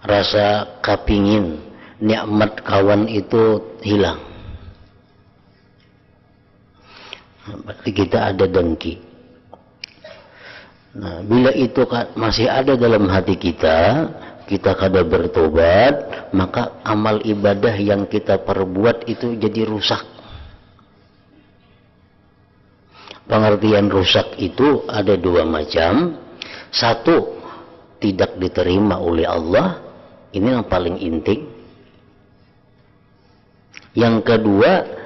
rasa kapingin, nikmat kawan itu hilang. Berarti kita ada dengki. Nah, bila itu masih ada dalam hati kita, kita kada bertobat, maka amal ibadah yang kita perbuat itu jadi rusak. Pengertian rusak itu ada dua macam. Satu, tidak diterima oleh Allah. Ini yang paling inti. Yang kedua,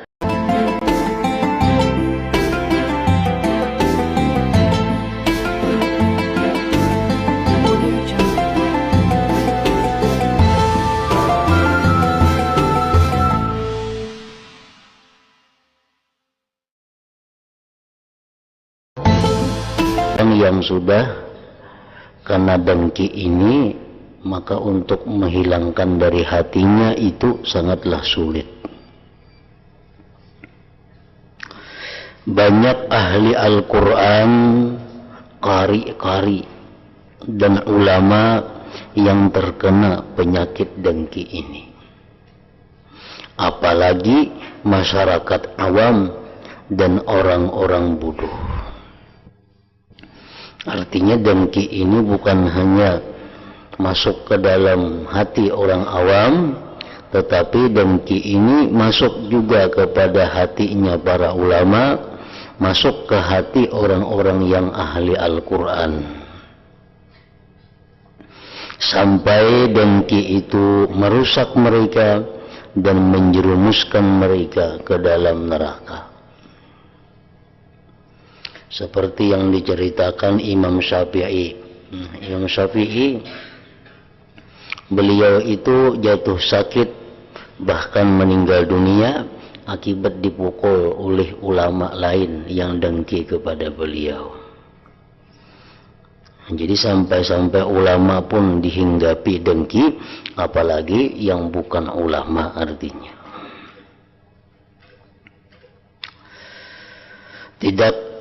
yang sudah kena dengki ini, maka untuk menghilangkan dari hatinya itu sangatlah sulit. Banyak ahli Al-Quran, qari-qari dan ulama yang terkena penyakit dengki ini. Apalagi masyarakat awam dan orang-orang bodoh. Artinya dengki ini bukan hanya masuk ke dalam hati orang awam, tetapi dengki ini masuk juga kepada hatinya para ulama, masuk ke hati orang-orang yang ahli Al-Quran. Sampai dengki itu merusak mereka dan menjerumuskan mereka ke dalam neraka. Seperti yang diceritakan Imam Syafi'i. Imam Syafi'i, beliau itu jatuh sakit, bahkan meninggal dunia akibat dipukul oleh ulama lain yang dengki kepada beliau. Jadi sampai-sampai ulama pun dihinggapi dengki, apalagi yang bukan ulama artinya.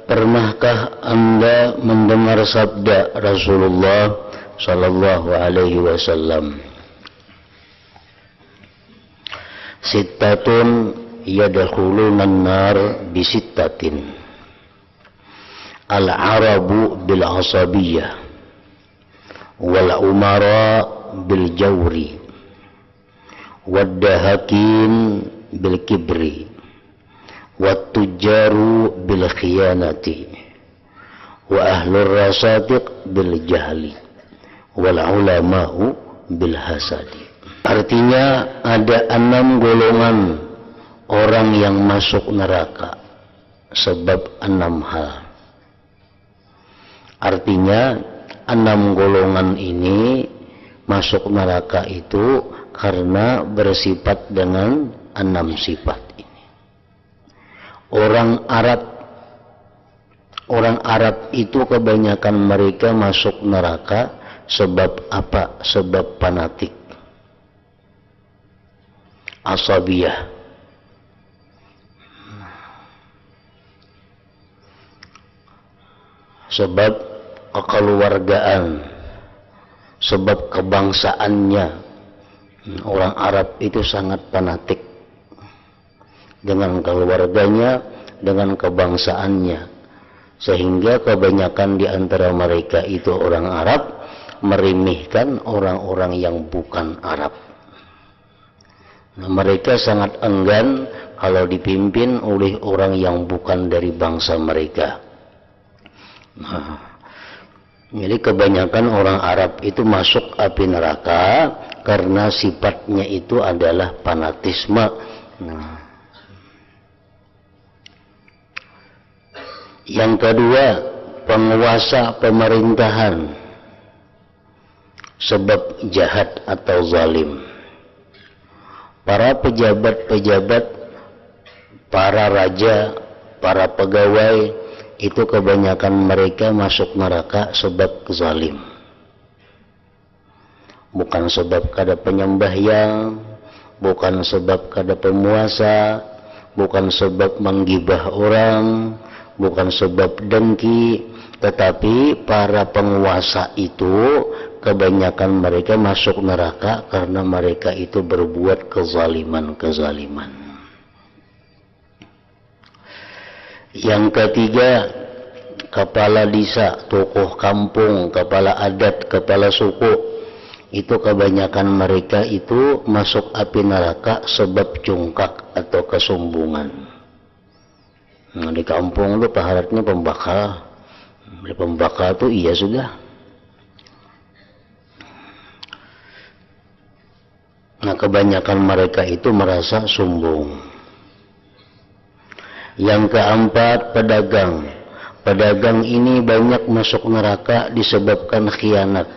Pernahkah Anda mendengar sabda Rasulullah sallallahu alaihi wasallam? Sittatun yadkhulunan nar bisittatin. Al-arabu bil asabiyyah wal umara bil jawri wad dahakin bil kibri wat-tujjaru bil khiyanati wa ahlur rasadiq bil jahli wal ulama'u bil hasadi. Artinya ada 6 golongan orang yang masuk neraka sebab 6 hal. Artinya 6 golongan ini masuk neraka itu karena bersifat dengan 6 sifat. Orang Arab itu kebanyakan mereka masuk neraka sebab apa? Sebab fanatik, asabiyah, sebab kekeluargaan, sebab kebangsaannya. Orang Arab itu sangat fanatik dengan keluarganya, dengan kebangsaannya, sehingga kebanyakan di antara mereka itu orang Arab meremehkan orang-orang yang bukan Arab. Nah, mereka sangat enggan kalau dipimpin oleh orang yang bukan dari bangsa mereka. Nah, jadi kebanyakan orang Arab itu masuk api neraka karena sifatnya itu adalah fanatisme. Nah, yang kedua, penguasa pemerintahan sebab jahat atau zalim. Para pejabat-pejabat, para raja, para pegawai itu kebanyakan mereka masuk neraka sebab zalim. Bukan sebab kada penyembahyang, bukan sebab kada pemuasa, bukan sebab menggibah orang, bukan sebab dengki, tetapi para penguasa itu kebanyakan mereka masuk neraka karena mereka itu berbuat kezaliman. Yang ketiga, kepala desa, tokoh kampung, kepala adat, kepala suku, itu kebanyakan mereka itu masuk api neraka sebab cungkak atau kesombongan. Nah, di kampung itu paharatnya pembakal. Di pembakal itu iya sudah. Nah, kebanyakan mereka itu merasa sombong. Yang keempat, pedagang. Pedagang ini banyak masuk neraka disebabkan khianat.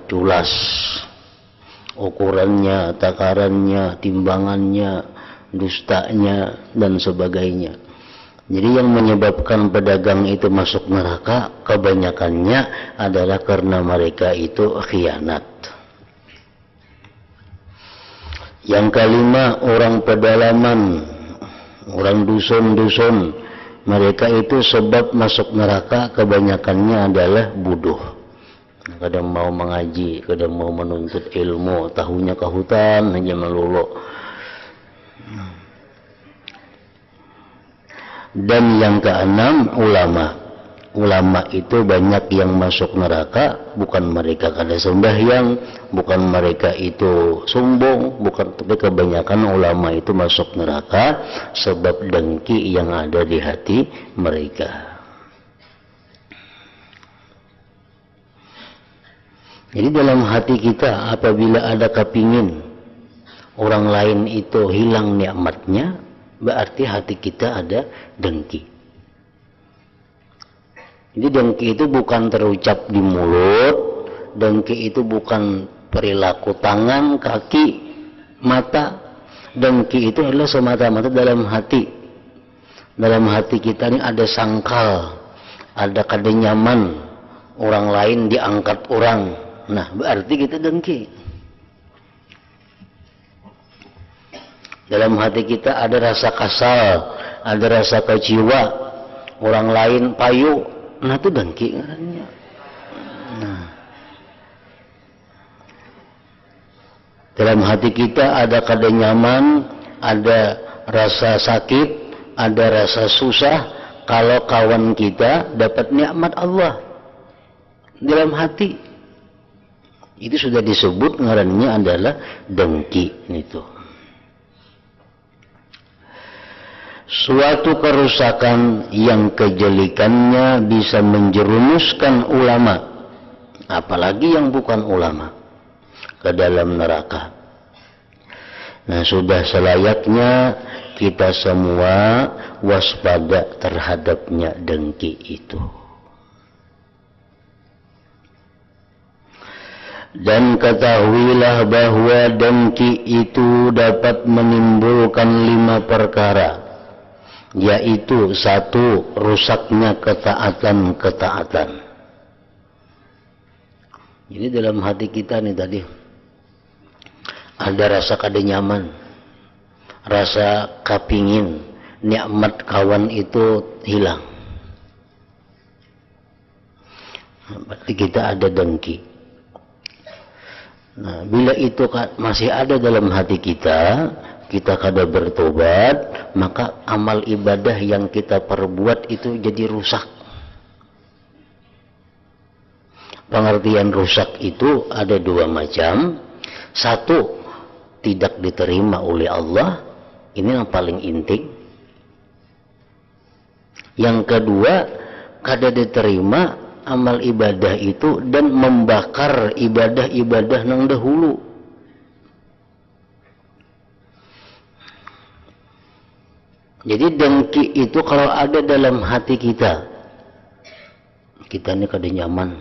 Culas. Ukurannya, takarannya, timbangannya, dustanya, dan sebagainya. Jadi yang menyebabkan pedagang itu masuk neraka kebanyakannya adalah karena mereka itu khianat. Yang kelima, orang pedalaman, orang dusun-dusun, mereka itu sebab masuk neraka kebanyakannya adalah bodoh. Kadang mau mengaji, kadang mau menuntut ilmu, tahunya ke hutan hanya melulu. Dan yang keenam, ulama. Ulama itu banyak yang masuk neraka, bukan mereka kada sembahyang, bukan mereka itu sombong, bukan, tapi kebanyakan ulama itu masuk neraka sebab dengki yang ada di hati mereka. Jadi dalam hati kita apabila ada kepingin orang lain itu hilang nikmatnya, berarti hati kita ada dengki. Jadi dengki itu bukan terucap di mulut, dengki itu bukan perilaku tangan, kaki, mata. Dengki itu adalah semata-mata dalam hati. Dalam hati kita ini ada sangkal, ada kada nyaman, orang lain diangkat orang. Nah, berarti kita dengki. Dalam hati kita ada rasa kasal, ada rasa kecewa, orang lain payu. Nah, itu dengki ngarannya. Nah, dalam hati kita ada kada nyaman, ada rasa sakit, ada rasa susah kalau kawan kita dapat nikmat Allah dalam hati. Itu sudah disebut ngarannya adalah dengki itu. Suatu kerusakan yang kejelikannya bisa menjerumuskan ulama, apalagi yang bukan ulama, ke dalam neraka. Nah, sudah selayaknya kita semua waspada terhadapnya dengki itu. Dan ketahuilah bahwa dengki itu dapat menimbulkan 5 perkara. Yaitu 1, rusaknya ketaatan. Jadi dalam hati kita nih tadi ada rasa kada nyaman, rasa kapingin nikmat kawan itu hilang. Berarti kita ada dengki. Nah, bila itu masih ada dalam hati kita kada bertobat, maka amal ibadah yang kita perbuat itu jadi rusak. Pengertian rusak itu ada 2 macam. 1, tidak diterima oleh Allah. Ini yang paling inti. Yang kedua, kada diterima amal ibadah itu dan membakar ibadah-ibadah nang dahulu. Jadi dengki itu kalau ada dalam hati kita ini kada nyaman,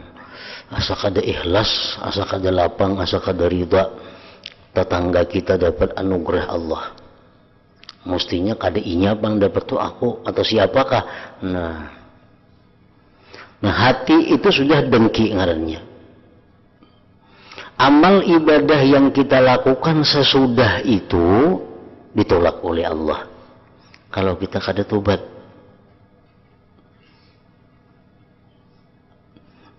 asa kada ikhlas, asa kada lapang, asa kada ridha tetangga kita dapat anugerah Allah. Mestinya kada inya bang dapat tuh aku atau siapakah. Nah, hati itu sudah dengki ngarannya. Amal ibadah yang kita lakukan sesudah itu ditolak oleh Allah kalau kita kada tobat.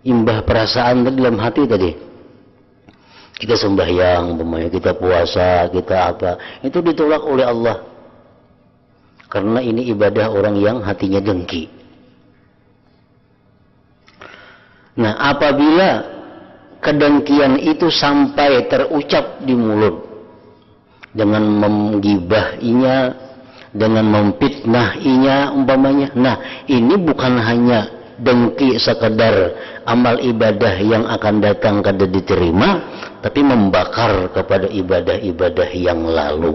imbah perasaan tadi dalam hati tadi. Kita sembahyang, kita puasa, kita apa, itu ditolak oleh Allah. Karena ini ibadah orang yang hatinya dengki. Nah, apabila kedengkian itu sampai terucap di mulut dengan menggibahinya, dengan memfitnahinya umpamanya. Nah, ini bukan hanya dengki sekedar amal ibadah yang akan datang kada diterima, tapi membakar kepada ibadah-ibadah yang lalu.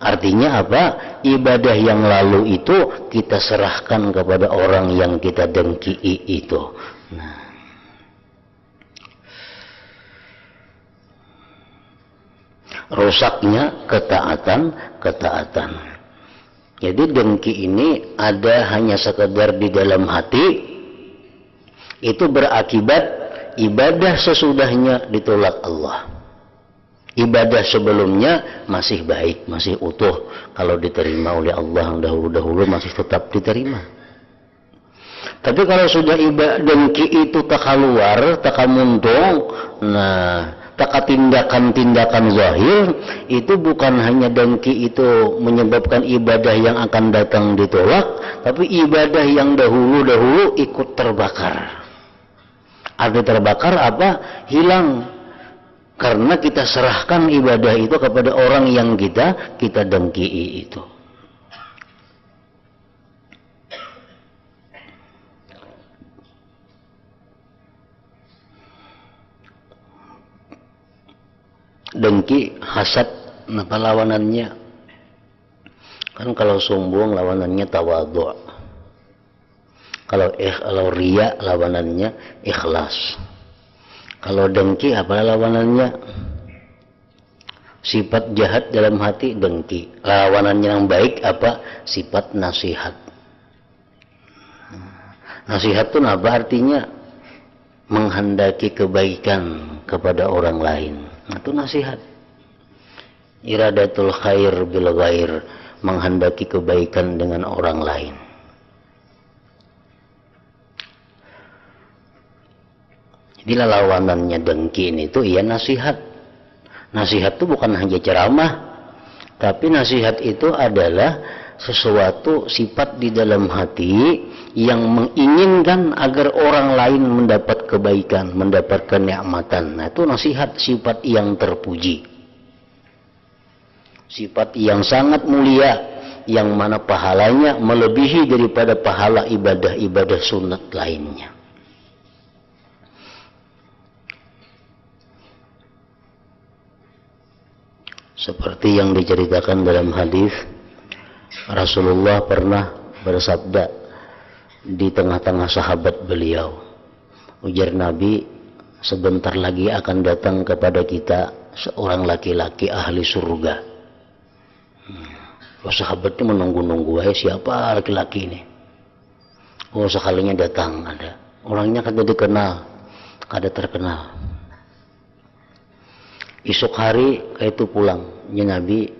Artinya apa? Ibadah yang lalu itu kita serahkan kepada orang yang kita dengki itu. Nah, rusaknya ketaatan. Jadi dengki ini ada hanya sekedar di dalam hati, itu berakibat ibadah sesudahnya ditolak Allah. Ibadah sebelumnya masih baik, masih utuh, kalau diterima oleh Allah yang dahulu-dahulu masih tetap diterima. Tapi kalau sudah dengki itu tak keluar, tak muntung, nah, tak tindakan-tindakan zahir, itu bukan hanya dengki itu menyebabkan ibadah yang akan datang ditolak, tapi ibadah yang dahulu-dahulu ikut terbakar. Arti terbakar apa? Hilang. Karena kita serahkan ibadah itu kepada orang yang kita dengki itu. Dengki, hasad, apa lawanannya? Kan kalau sombong lawanannya tawadhu'. Kalau riya lawanannya ikhlas. Kalau dengki apa lawanannya? Sifat jahat dalam hati, dengki. Lawanannya yang baik apa? Sifat nasihat. Nasihat itu apa artinya? Menghendaki kebaikan kepada orang lain. Nah, itu nasihat. Iradatul khair bil ghair, menghendaki kebaikan dengan orang lain. Jadi lawanannya dengki ini itu ya nasihat. Nasihat itu bukan hanya ceramah, tapi nasihat itu adalah sesuatu sifat di dalam hati yang menginginkan agar orang lain mendapat kebaikan, mendapat kenikmatan. Nah, itu nasihat, sifat yang terpuji. Sifat yang sangat mulia, yang mana pahalanya melebihi daripada pahala ibadah-ibadah sunat lainnya. Seperti yang diceritakan dalam hadis, Rasulullah pernah bersabda di tengah-tengah sahabat beliau. Ujar Nabi, sebentar lagi akan datang kepada kita seorang laki-laki ahli surga. Sahabatnya menunggu-nunggu, siapa laki-laki ini? Oh, sekalinya datang ada. Orangnya kada dikenal, kada terkenal. Esok hari itu pulang, ya Nabi,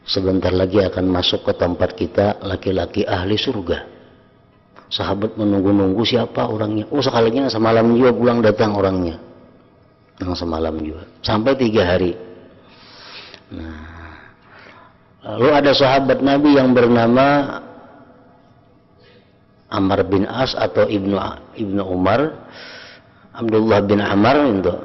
sebentar lagi akan masuk ke tempat kita laki-laki ahli surga. Sahabat menunggu-nunggu siapa orangnya. Oh, sekalinya semalam juga pulang datang orangnya. Yang semalam juga. Sampai 3 hari. Nah, lalu ada sahabat Nabi yang bernama Amr bin As atau Ibnu Umar, Abdullah bin Amr itu.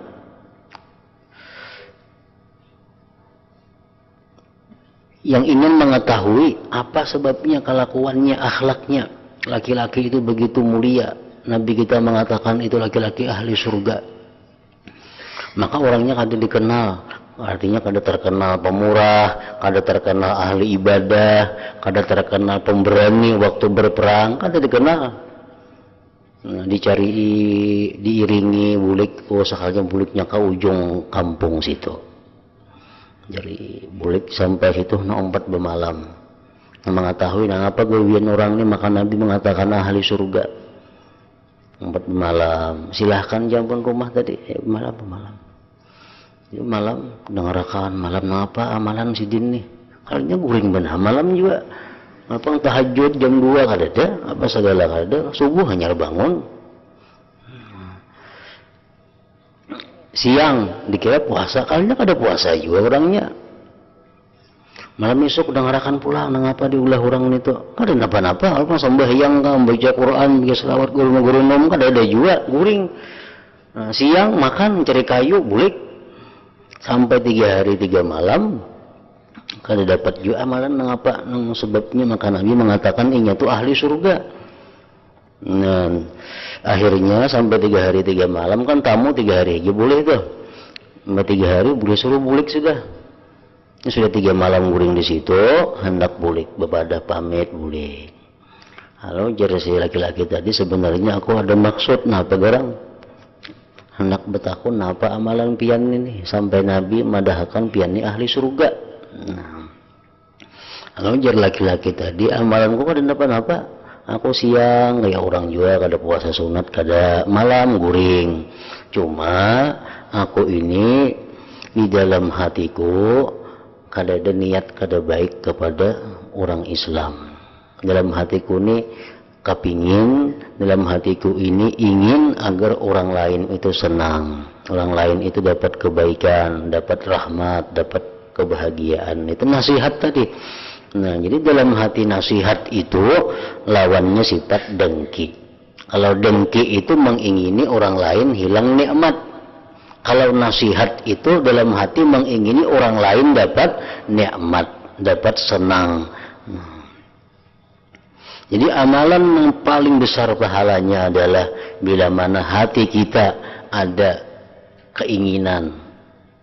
Yang ingin mengetahui apa sebabnya, kelakuannya, akhlaknya. Laki-laki itu begitu mulia. Nabi kita mengatakan itu laki-laki ahli surga. Maka orangnya kada dikenal. Artinya kada terkenal pemurah, kada terkenal ahli ibadah, kada terkenal pemberani waktu berperang, kada dikenal. Nah, dicari, diiringi bulik, sekalinya buliknya ke ujung kampung situ. Jadi bulik sampai situ nompat bermalam. Mengetahui apa gawian orang ini, maka Nabi mengatakan ahli surga. Nompat bermalam. Silahkan jampun rumah tadi, bermalam. Malam dengarkan malam apa amalan si din nih. Kalinya guring benar malam juga. Apa tahajud jam 2 kada ada, apa segala kada, subuh hanya bangun. siang dikira puasa, kalinya kada puasa juga orangnya. Malam esok udah ngarakan pulang, ngapa diulah orang itu? Kada napa-napa, kalau sembahyang kan, baca Quran, baca selawat guru-guru nom, kada ada juga, guring. Nah, siang makan, cari kayu, bulik. Sampai 3 hari 3 malam, kada dapat juga amalan, ngapa? Sebabnya maka Nabi mengatakan inya tuh ahli surga. Nah, akhirnya sampai 3 hari 3 malam kan tamu 3 hari aja boleh tuh. Sampai 3 hari boleh suruh bulik sudah. Sudah 3 malam guring di situ, hendak bulik, bebadah pamit bulik. Halo, jadi si laki-laki tadi sebenarnya aku ada maksud, napa garang? Hendak betakun, napa amalan pian ini? Sampai Nabi madahkan pian ini ahli surga. Nah, halo, jadi laki-laki tadi amalanku kada napa-napa. Aku siang kayak orang juga kada puasa sunat, kada malam guring. Cuma aku ini di dalam hatiku kada ada niat kada baik kepada orang Islam. Dalam hatiku ini kepingin, dalam hatiku ini ingin agar orang lain itu senang, orang lain itu dapat kebaikan, dapat rahmat, dapat kebahagiaan. Itu nasihat tadi. Nah, jadi dalam hati nasihat itu lawannya sifat dengki. Kalau dengki itu mengingini orang lain hilang nikmat. Kalau nasihat itu dalam hati mengingini orang lain dapat nikmat, dapat senang. Jadi amalan yang paling besar pahalanya adalah bila mana hati kita ada keinginan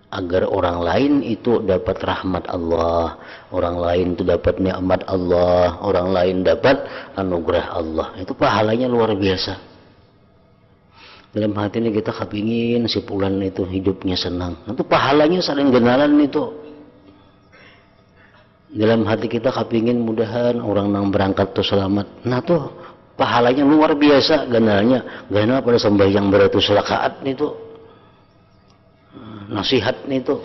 agar orang lain itu dapat rahmat Allah, orang lain itu dapat nikmat Allah, orang lain dapat anugerah Allah. Itu pahalanya luar biasa. Dalam hati ini kita kepingin si fulan itu hidupnya senang. Itu pahalanya saling kenalan itu. Dalam hati kita kepingin mudahan orang yang berangkat tuh selamat. Nah tuh pahalanya luar biasa ganalnya. Ganal pada sembahyang beratus rakaat itu. Nasihat itu.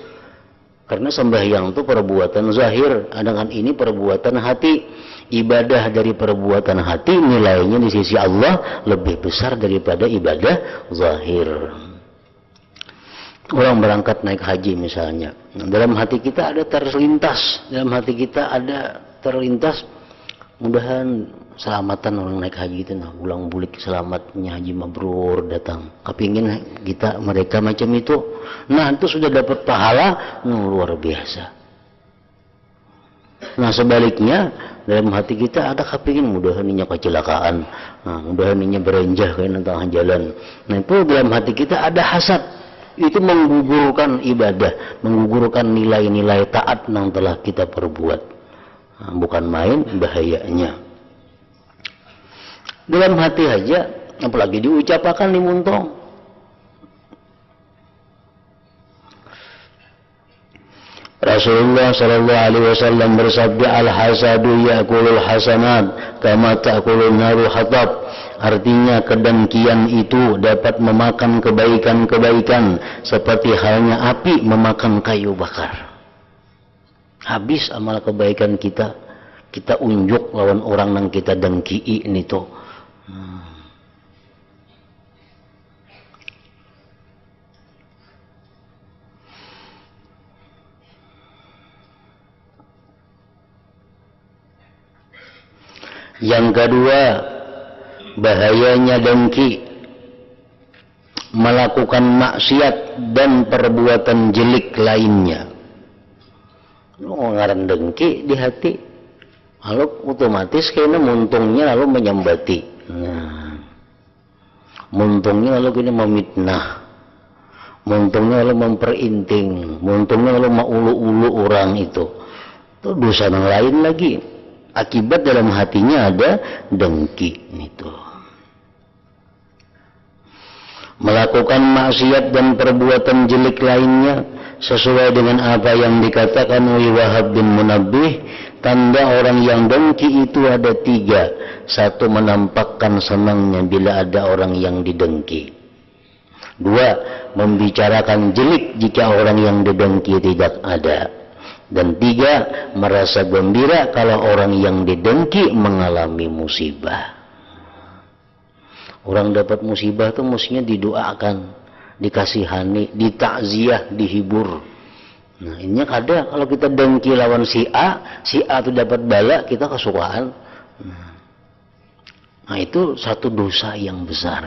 Karena sembahyang itu perbuatan zahir. Sedangkan ini perbuatan hati. Ibadah dari perbuatan hati nilainya di sisi Allah lebih besar daripada ibadah zahir. Orang berangkat naik haji misalnya, dalam hati kita ada terlintas, mudahan selamatan orang naik haji itu, nah ulang bulik selamatnya haji mabrur datang. Kepingin kita mereka macam itu, nah itu sudah dapat pahala luar biasa. Nah sebaliknya dalam hati kita ada kepingin mudahan ini kecelakaan, nah mudahan ini berenjah kayak tengah jalan. Nah itu dalam hati kita ada hasad, itu menggugurkan ibadah, menggugurkan nilai-nilai taat yang telah kita perbuat. Nah, bukan main bahayanya. Dalam hati aja, apalagi diucapkan di muntong. Rasulullah sallallahu alaihi wasallam bersabda, al-hasadu ya'kulul hasanat kama ta'kulun naru hatab. Artinya kedengkian itu dapat memakan kebaikan-kebaikan seperti halnya api memakan kayu bakar. Habis amal kebaikan kita, kita unjuk lawan orang yang kita dengki ini tuh. Yang kedua, bahayanya dengki, melakukan maksiat dan perbuatan jelek lainnya. Ngaran dengki di hati, lalu otomatis kayaknya muntungnya lalu menyambati. Nah, muntungnya lalu kini memitnah, muntungnya lalu memperinting, muntungnya lalu maulu-ulu orang itu. Itu dosa yang lain lagi. Akibat dalam hatinya ada dengki itu. Melakukan maksiat dan perbuatan jelek lainnya sesuai dengan apa yang dikatakan oleh Wahab bin Munabbih, tanda orang yang dengki itu ada 3. 1, menampakkan senangnya bila ada orang yang didengki. 2, membicarakan jelek jika orang yang didengki tidak ada. Dan 3, merasa gembira kalau orang yang didengki mengalami musibah. Orang dapat musibah itu mestinya didoakan. dikasihani, ditakziah, dihibur. Nah, ini ada kalau kita dengki lawan si A itu dapat bala, kita kesukaan. Nah, itu satu dosa yang besar.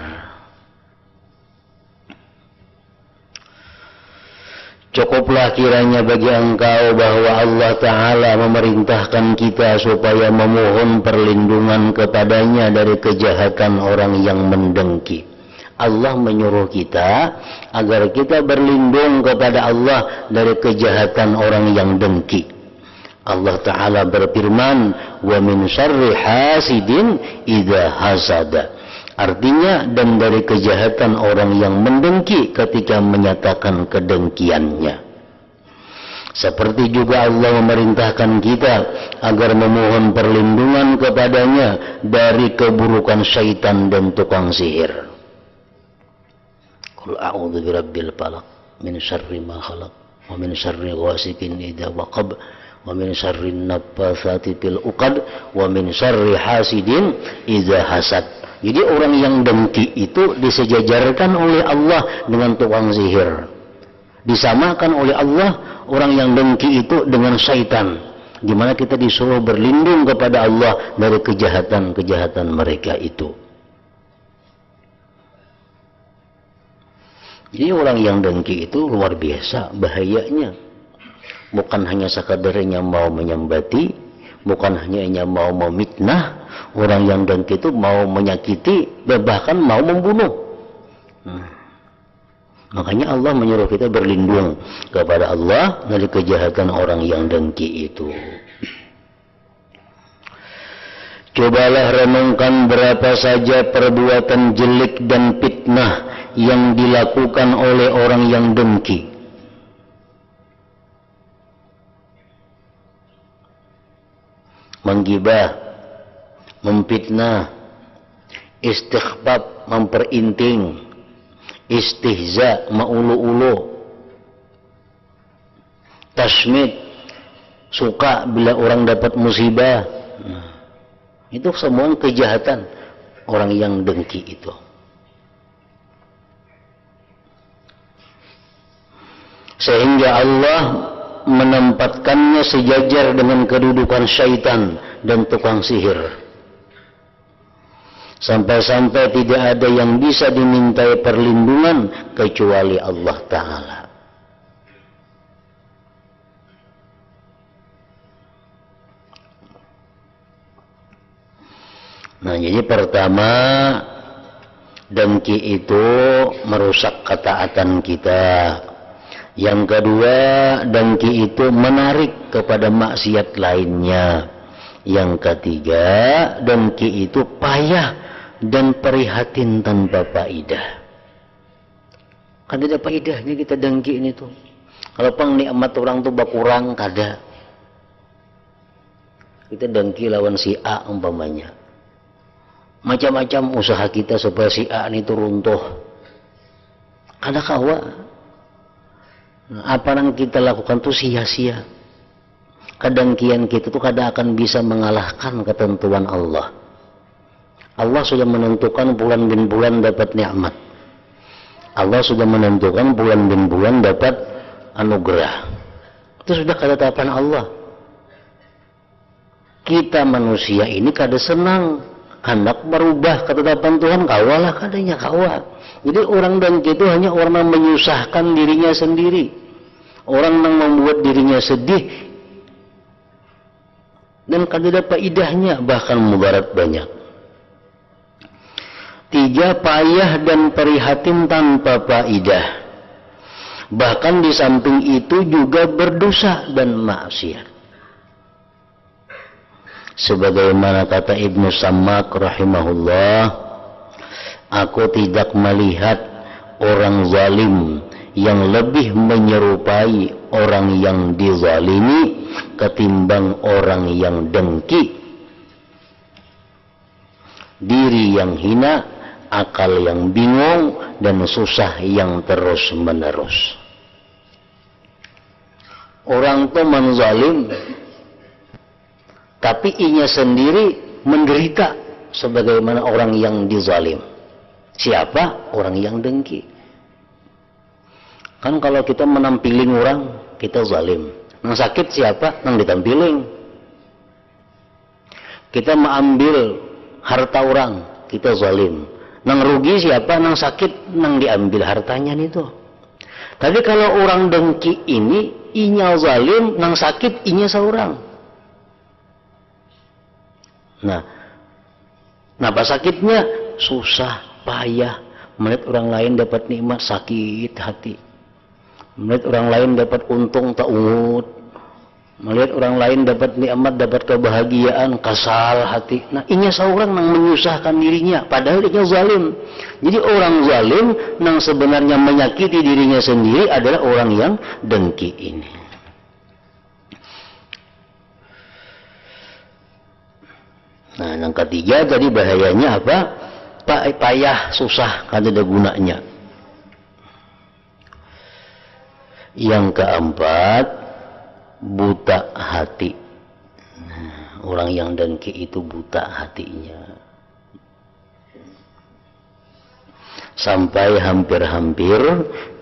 Cukuplah kiranya bagi engkau bahwa Allah Ta'ala memerintahkan kita supaya memohon perlindungan kepadanya dari kejahatan orang yang mendengki. Allah menyuruh kita agar kita berlindung kepada Allah dari kejahatan orang yang dengki. Allah Ta'ala berfirman, wa min syarri hasidin idza hasada. Artinya, dan dari kejahatan orang yang mendengki ketika menyatakan kedengkiannya. Seperti juga Allah memerintahkan kita agar memohon perlindungan kepadanya dari keburukan syaitan dan tukang sihir. Qul a'udzu birabbil falaq min syarri ma khalaq wa min syarri ghasikin idza waqab wa min syarri naffatsati fil 'uqad wa min syarri hasidin idza hasad. Jadi orang yang dengki itu disejajarkan oleh Allah dengan tukang sihir. Disamakan oleh Allah orang yang dengki itu dengan syaitan. Di mana kita disuruh berlindung kepada Allah dari kejahatan-kejahatan mereka itu. Jadi orang yang dengki itu luar biasa bahayanya. Bukan hanya sekadarnya mau menyembati, bukan hanya mau memitnah. Orang yang dengki itu mau menyakiti, bahkan mau membunuh. Makanya Allah menyuruh kita berlindung kepada Allah dari kejahatan orang yang dengki itu. Cobalah renungkan berapa saja perbuatan jelek dan fitnah yang dilakukan oleh orang yang dengki. Menggibah, memfitnah, istighfar, memperinting, istihza, maulu-ulu, tasmid, suka bila orang dapat musibah. Itu semua kejahatan orang yang dengki itu. Sehingga Allah menempatkannya sejajar dengan kedudukan syaitan dan tukang sihir. Sampai-sampai tidak ada yang bisa dimintai perlindungan kecuali Allah Ta'ala. Nah, jadi pertama, dengki itu merusak ketaatan kita. Yang kedua, dengki itu menarik kepada maksiat lainnya. Yang ketiga, dengki itu payah dan prihatin tanpa faedah. Kan tidak faedahnya kita dengki ini tuh. Kalau pang nikmat orang tuh berkurang, kada. Kita dengki lawan si A umpamanya. Macam-macam usaha kita supaya si A ini tuh runtuh. Kada kawa. Apa yang kita lakukan tuh sia-sia. Kedengkian kita tuh kada akan bisa mengalahkan ketentuan Allah. Allah sudah menentukan bulan bin bulan dapat nikmat. Allah sudah menentukan bulan bin bulan dapat anugerah. Itu sudah ketetapan Allah. Kita manusia ini kada senang hendak merubah ketetapan Tuhan, kawalah kadanya kawa. Jadi orang dengki itu hanya orang yang menyusahkan dirinya sendiri. Orang yang membuat dirinya sedih dan kada dapat faedahnya, bahkan mudarat banyak. 3, payah dan prihatin tanpa faedah. Bahkan di samping itu juga berdosa dan maksiat. Sebagaimana kata Ibnu Sammak rahimahullah, aku tidak melihat orang zalim yang lebih menyerupai orang yang dizalimi ketimbang orang yang dengki, diri yang hina, akal yang bingung, dan susah yang terus menerus. Orang itu menzalim, tapi inya sendiri menderita sebagaimana orang yang dizalim. Siapa? Orang yang dengki. Kan kalau kita menampiling orang, kita zalim. Nang sakit siapa? Nang ditampiling. Kita mengambil harta orang, kita zalim. Nang rugi siapa? Nang sakit, nang diambil hartanya itu. Tapi kalau orang dengki ini, inya zalim, nang sakit, inya seorang. Nah, apa sakitnya? Susah, payah. Melihat orang lain dapat nikmat, sakit hati. Melihat orang lain dapat untung, tak ungut. Melihat orang lain dapat nikmat, dapat kebahagiaan, kasal hati. Nah, inya seorang yang menyusahkan dirinya, padahal inya zalim. Jadi orang zalim yang sebenarnya menyakiti dirinya sendiri adalah orang yang dengki ini. Nah, yang ketiga tadi bahayanya apa? Payah, susah, kan ada gunanya. Yang keempat, buta hati. Nah, orang yang dengki itu buta hatinya. Sampai hampir-hampir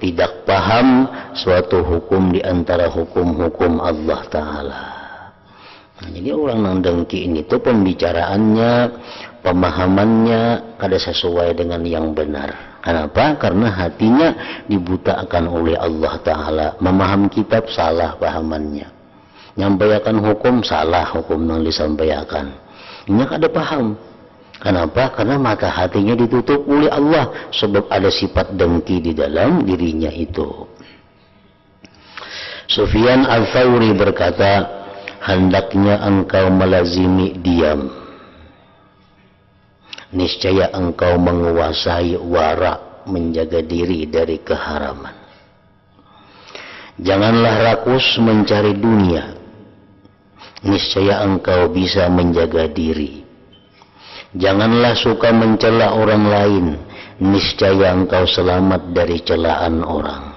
tidak paham suatu hukum di antara hukum-hukum Allah Ta'ala. Nah, jadi orang yang dengki ini tuh pembicaraannya, pemahamannya kada sesuai dengan yang benar. Kenapa? Karena hatinya dibutakan oleh Allah Ta'ala. Memaham kitab salah pahamannya. Nyampaikan hukum salah hukum yang disampaikan. Ini kada paham. Kenapa? Karena mata hatinya ditutup oleh Allah. Sebab ada sifat dengki di dalam dirinya itu. Sufyan Al-Thawri berkata, hendaknya engkau melazimi diam. Niscaya engkau menguasai wara, menjaga diri dari keharaman. Janganlah rakus mencari dunia. Niscaya engkau bisa menjaga diri. Janganlah suka mencela orang lain. Niscaya engkau selamat dari celaan orang.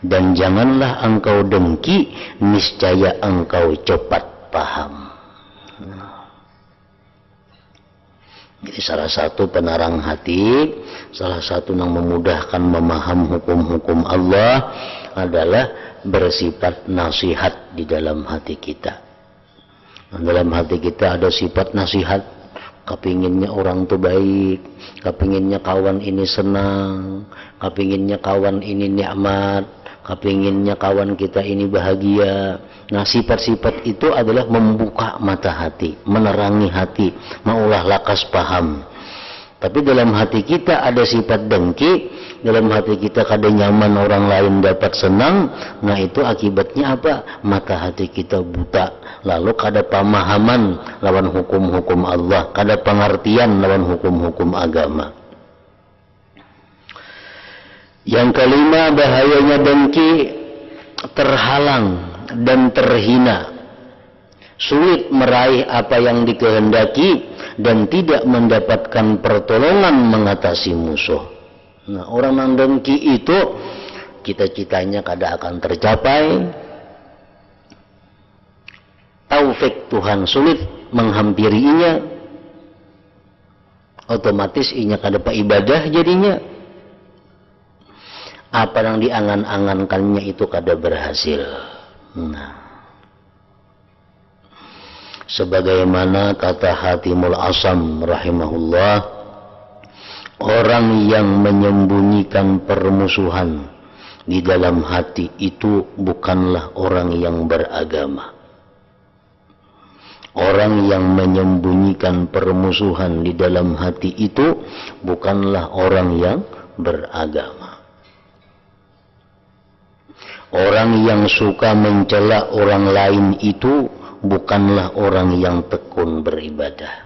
Dan janganlah engkau dengki. Niscaya engkau cepat paham. Jadi salah satu penarang hati, salah satu yang memudahkan memaham hukum-hukum Allah adalah bersifat nasihat di dalam hati kita. Dalam hati kita ada sifat nasihat, kepinginnya orang itu baik, kepinginnya kawan ini senang, kepinginnya kawan ini nikmat, kepinginnya kawan kita ini bahagia. Nah, sifat-sifat itu adalah membuka mata hati, menerangi hati, maulah lakas paham. Tapi dalam hati kita ada sifat dengki, dalam hati kita kada nyaman orang lain dapat senang. Nah, itu akibatnya apa? Mata hati kita buta, lalu kada pemahaman lawan hukum-hukum Allah, kada pengertian lawan hukum-hukum agama. Yang kelima, bahayanya dengki, terhalang dan terhina, sulit meraih apa yang dikehendaki dan tidak mendapatkan pertolongan mengatasi musuh. Nah, orang yang dengki itu cita-citanya kada akan tercapai, taufik Tuhan sulit menghampirinya, otomatis inya kada ibadah jadinya. Apa yang diangan-angankannya itu kada berhasil. Nah, sebagaimana kata Hatimul Asam rahimahullah, orang yang menyembunyikan permusuhan di dalam hati itu bukanlah orang yang beragama. Orang yang menyembunyikan permusuhan di dalam hati itu bukanlah orang yang beragama. Orang yang suka mencela orang lain itu bukanlah orang yang tekun beribadah.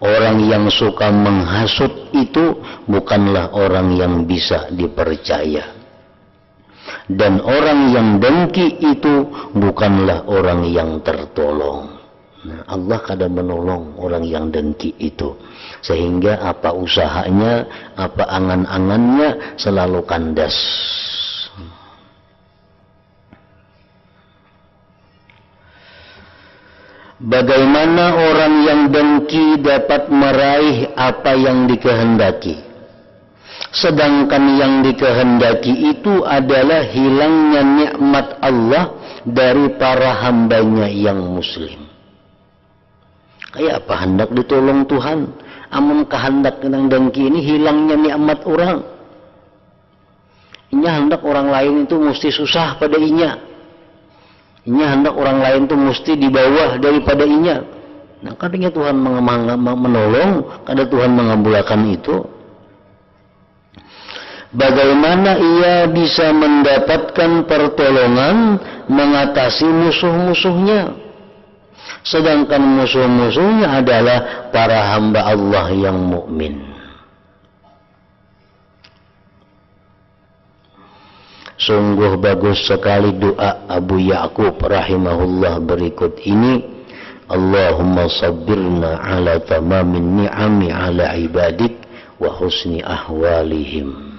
Orang yang suka menghasut itu bukanlah orang yang bisa dipercaya. Dan orang yang dengki itu bukanlah orang yang tertolong. Nah, Allah kadang menolong orang yang dengki itu. Sehingga apa usahanya, apa angan-angannya selalu kandas. Bagaimana orang yang dengki dapat meraih apa yang dikehendaki? Sedangkan yang dikehendaki itu adalah hilangnya nikmat Allah dari para hambanya yang muslim. Kayak apa hendak ditolong Tuhan, amun kehendak nang dengki ini hilangnya nikmat orang. Inya hendak orang lain itu mesti susah pada inya. Inya hendak orang lain itu mesti di bawah daripada inya. Nah, kadangnya Tuhan menolong, kadang Tuhan mengabulkan itu. Bagaimana ia bisa mendapatkan pertolongan mengatasi musuh-musuhnya, sedangkan musuh-musuhnya adalah para hamba Allah yang mukmin. Sungguh bagus sekali doa Abu Ya'qub rahimahullah berikut ini. Allahumma sabbirna ala tamamin ni'ami ala ibadik wa husni ahwalihim.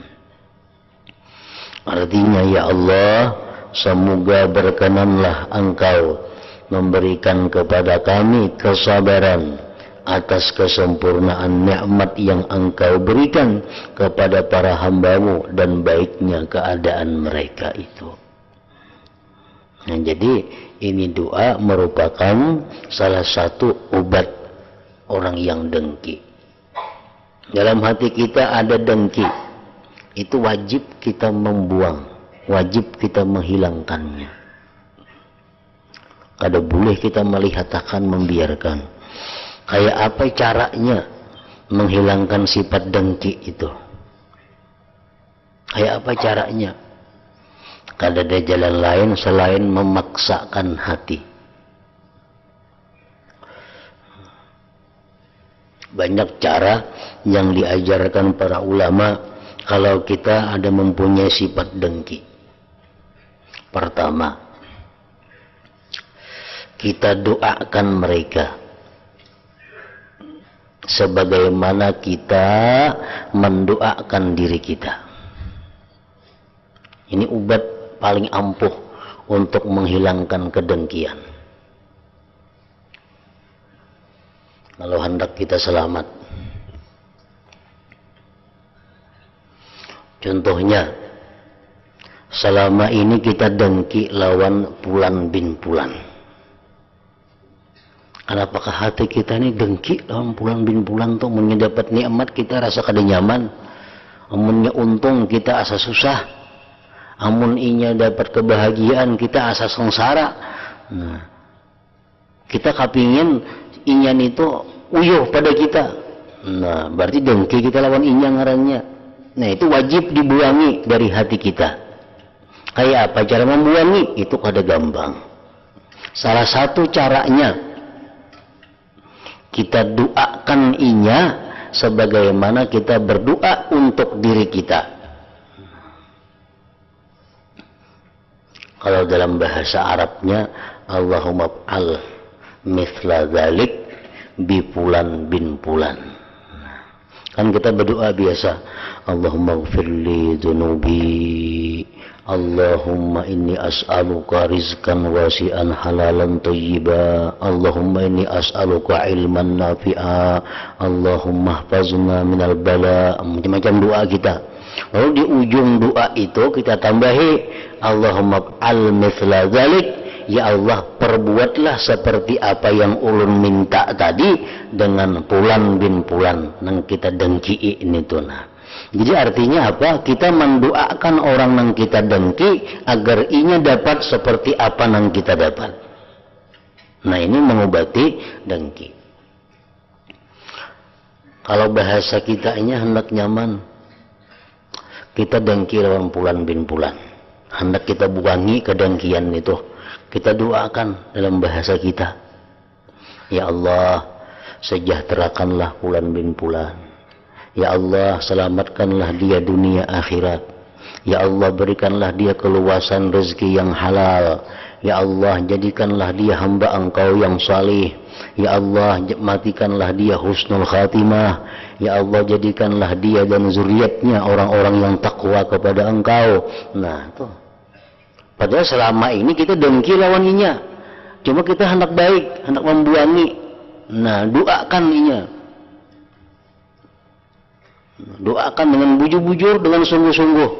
Artinya, ya Allah, semoga berkenanlah Engkau memberikan kepada kami kesabaran atas kesempurnaan nikmat yang Engkau berikan kepada para hamba-Mu dan baiknya keadaan mereka itu. Nah, jadi ini doa merupakan salah satu obat orang yang dengki. Dalam hati kita ada dengki, itu wajib kita membuang, wajib kita menghilangkannya. Kada boleh kita melihat akan membiarkan. Kayak apa caranya menghilangkan sifat dengki itu? Kayak apa caranya? Kada ada jalan lain selain memaksakan hati. Banyak cara yang diajarkan para ulama kalau kita ada mempunyai sifat dengki. Pertama, kita doakan mereka sebagaimana kita mendoakan diri kita. Ini obat paling ampuh untuk menghilangkan kedengkian. Kalau hendak kita selamat. Contohnya, selama ini kita dengki lawan Fulan bin Fulan. Apakah hati kita ini dengki lawan Fulan bin Fulan tuh mendapat nikmat kita rasa kada nyaman, amunnya untung kita asa susah, amun inya dapat kebahagiaan kita asa sengsara. Nah, kita kapingin inya itu uyuh pada kita. Nah, berarti dengki kita lawan inya ngarannya. Nah, itu wajib dibuangi dari hati kita. Kayak apa cara membuangi? Itu kada gampang. Salah satu caranya, kita doakan inya sebagaimana kita berdoa untuk diri kita. Kalau dalam bahasa Arabnya, Allahumma fa'al mithla dzalik bi Fulan bin Fulan. Kan kita berdoa biasa, Allahumma ghfirli dzunubi, Allahumma inni as'aluka rizqan wasi'an halalan thayyiba, Allahumma inni as'aluka ilman nafi'a, Allahumma hfazna minal bala. Macam-macam doa kita. Lalu di ujung doa itu kita tambahi Allahumma fa'al mithla dzalik, ya Allah perbuatlah seperti apa yang ulun minta tadi dengan Fulan bin Fulan nang kita dengki ini tuh. Nah, jadi artinya apa? Kita mendoakan orang nang kita dengki agar inya dapat seperti apa nang kita dapat. Nah, ini mengobati dengki. Kalau bahasa kitanya hendak nyaman, kita dengki lawan Fulan bin Fulan, hendak kita buangi kedengkian itu. Kita doakan dalam bahasa kita, ya Allah, sejahterakanlah Fulan bin Fulan. Ya Allah, selamatkanlah dia dunia akhirat. Ya Allah, berikanlah dia keluasan rezeki yang halal. Ya Allah, jadikanlah dia hamba Engkau yang salih. Ya Allah, matikanlah dia husnul khatimah. Ya Allah, jadikanlah dia dan zuriatnya orang-orang yang takwa kepada Engkau. Nah, tuh. Padahal selama ini kita dengki lawan inya. Cuma kita hendak baik, hendak membuangi. Nah, doakan inya. Doakan dengan bujur-bujur, dengan sungguh-sungguh.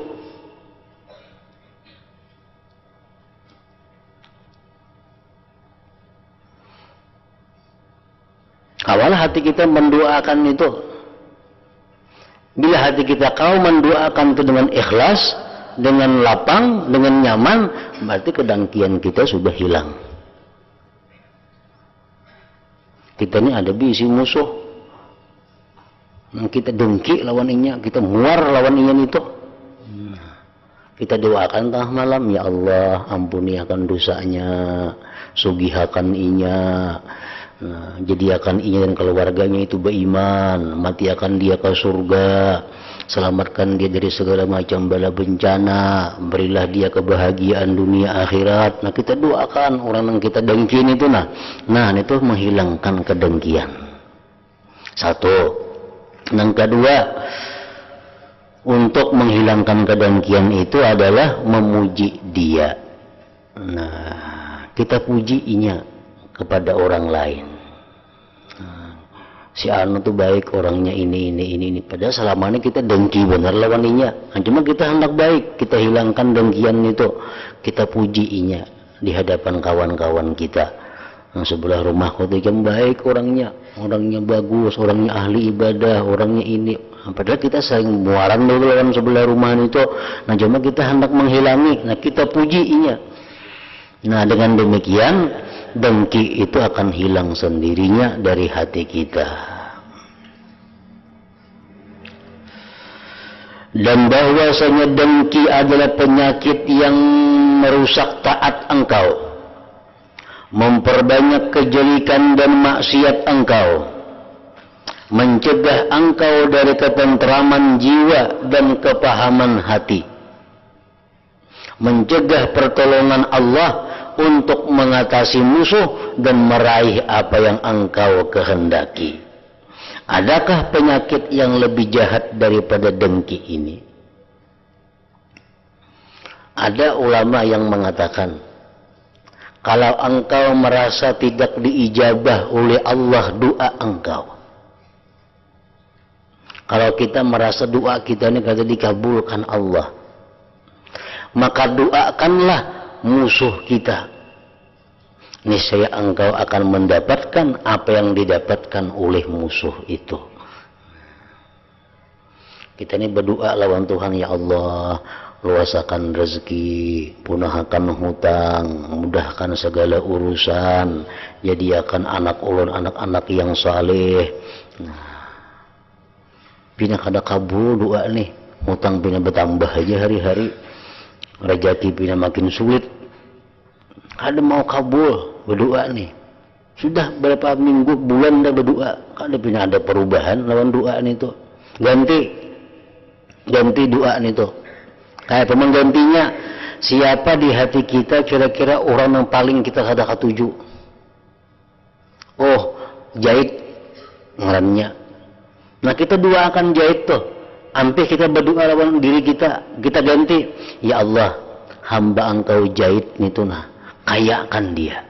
Kawal hati kita mendoakan itu. Bila hati kita kau mendoakan itu dengan ikhlas, dengan lapang, dengan nyaman, berarti kedengkian kita sudah hilang. Kita ini ada bisi musuh. Kita dengki lawan inya, kita muar lawan inya itu. Kita doakan tengah malam, ya Allah, ampuni akan dosanya, sugihakan inya. Jadikan inya dan keluarganya itu beriman, mati akan dia ke surga, selamatkan dia dari segala macam bala bencana, berilah dia kebahagiaan dunia akhirat. Nah, kita doakan orang yang kita dengkin itu, nah itu menghilangkan kedengkian. Satu. Yang kedua, untuk menghilangkan kedengkian itu adalah memuji dia. Nah, kita puji inya kepada orang lain. Si anu tuh baik, orangnya ini. Padahal selama ini kita dengki benar lawan inya. Cuma kita hendak baik, kita hilangkan dengkian itu, kita puji inya di hadapan kawan-kawan kita. Yang sebelah rumah kota yang baik orangnya bagus, orangnya ahli ibadah, orangnya ini. Padahal kita saling muaran dulu lawan sebelah rumah itu. Nah, cuma kita hendak menghilangi. Nah, kita puji inya. Nah, dengan demikian dengki itu akan hilang sendirinya dari hati kita. Dan bahwasanya dengki adalah penyakit yang merusak taat engkau, memperbanyak kejelikan dan maksiat engkau, mencegah engkau dari ketentraman jiwa dan kepahaman hati, mencegah pertolongan Allah untuk mengatasi musuh dan meraih apa yang engkau kehendaki. Adakah penyakit yang lebih jahat daripada dengki ini? Ada ulama yang mengatakan, kalau engkau merasa tidak diijabah oleh Allah doa engkau, kalau kita merasa doa kita ini kata dikabulkan Allah, maka doakanlah musuh kita. Niscaya engkau akan mendapatkan apa yang didapatkan oleh musuh itu. Kita ini berdoa lawan Tuhan, ya Allah, luasakan rezeki, punahkan hutang, mudahkan segala urusan, jadikan anak ulun anak-anak yang saleh. Pina kada kabul doa nih, hutang pina bertambah aja hari-hari, rezeki pina makin sulit. Kada mau kabul berdoa nih. Sudah berapa minggu, bulan dah berdoa, kada pina ada perubahan lawan doa nih tuh. Ganti doa nih tuh. Kayak penggantinya, siapa di hati kita kira-kira orang yang paling kita kada katuju? Oh, Jahit ngarannya. Nah, kita doakan Jahit tuh. Hampir kita berdoa lawan diri kita ganti, ya Allah, hamba engkau Jahit itu nah, kayakan dia,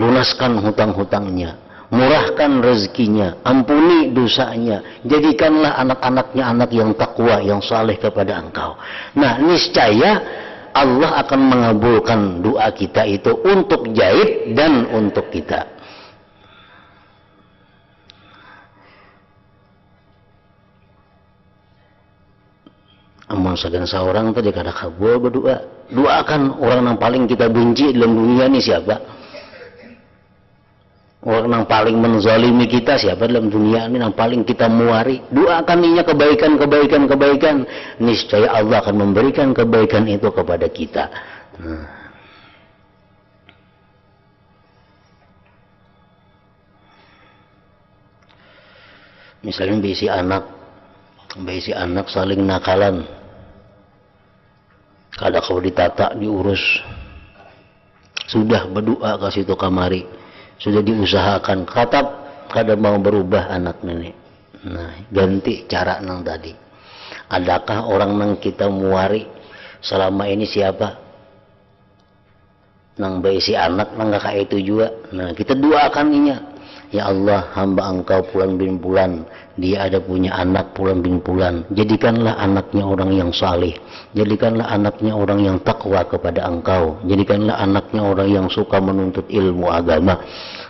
lunaskan hutang-hutangnya, murahkan rezekinya, ampuni dosanya, jadikanlah anak-anaknya anak yang takwa, yang saleh kepada engkau. Nah, niscaya Allah akan mengabulkan doa kita itu untuk Jahit dan untuk kita. Amun sagan seorang tadi kada kabul berdoa, doakan orang yang paling kita benci dalam dunia ini siapa? Orang yang paling menzalimi kita siapa dalam dunia ini, yang paling kita muari? Doakan inya kebaikan. Niscaya Allah akan memberikan kebaikan itu kepada kita. Misalnya bisi anak saling nakalan, kada kau ditata diurus, sudah berdoa ke situ kamari, sudah diusahakan, kada mau berubah anak nenek. Nah, ganti cara nang tadi. Adakah orang nang kita muari selama ini siapa? Nang bayi si anak nang kakak itu juga. Nah, kita doakan inya, Ya Allah, hamba engkau Fulan bin Fulan, dia ada punya anak Fulan bin Fulan, jadikanlah anaknya orang yang saleh, jadikanlah anaknya orang yang takwa kepada engkau, jadikanlah anaknya orang yang suka menuntut ilmu agama.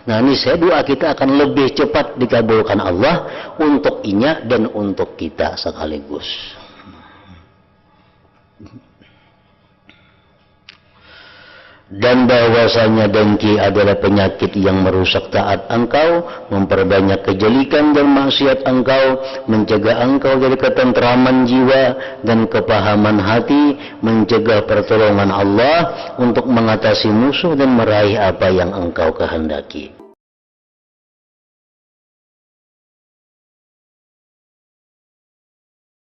Nah, ini saya doa kita akan lebih cepat dikabulkan Allah untuk inya dan untuk kita sekaligus. Dan bahwasanya dengki adalah penyakit yang merusak taat engkau, memperbanyak kejelikan dan maksiat engkau, mencegah engkau dari ketentraman jiwa dan kepahaman hati, mencegah pertolongan Allah untuk mengatasi musuh dan meraih apa yang engkau kehendaki.